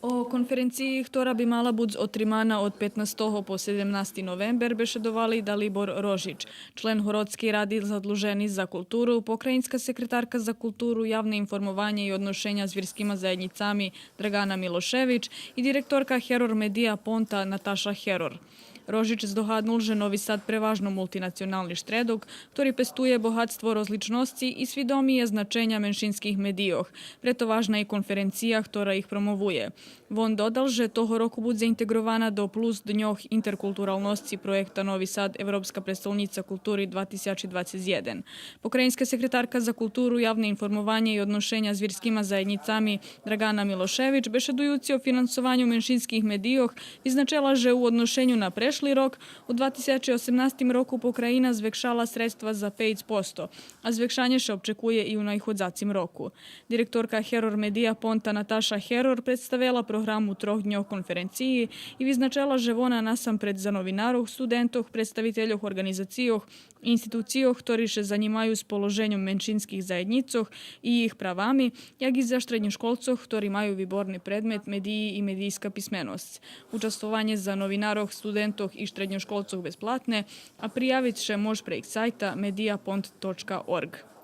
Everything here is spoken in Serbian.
O konferenciji, ktorá by mala buď otримана od 15. po 17. november, беседували Далибор Рожич, член Городської ради задluženий за культуру, pokrajinska sekretarka za kulturu, javne informovanje i odnošenja s vjerskima zajednicami Dragana Milošević i direktorka Heror Media Ponta Nataša Heror. Rožič zdohadnul, že Novi Sad prevažno multinacionalni štredok, ktorý pestuje bohatstvo rozličnosti i svidomije značenja menšinskih medijoh. Preto važna je konferencija, ktorá ich promovuje. Von dodal, že toho roku bude zaintegrovana do plus dňoh interkulturalnosti projekta Novi Sad Evropska prestolnica kulturi 2021. Pokrajinska sekretarka za kulturu, javne informovanje i odnošenja s vjerskima zajednicami Dragana Milošević, bešedujući o finansovanju menšinskih medijoh, vyznačila, že u odnošenju na prešli rok, u 2018 roku pokrajina zvekšala sredstva za 5%, a zvekšanje še očekuje i u najhodzacim roku. Direktorka Heror Media Ponta Nataša Heror predstavila program u 3 dňoh konferenciji i vyznačila, že ona nasampred za novinaroh, studentoh, predstaviteljoh organizacijoh, institucijoh, ktorí še zanimaju s položenjom menšinskih zajednicoh i ich pravami, jak i za štrednjoškolcoh, ktorí majú výborný predmet mediji i medijska pismenosť. Učestvovanje za novinaroh, studentoh i štrednjoškolcoh besplatne, a prijavit še mož prek sajta mediapont.org.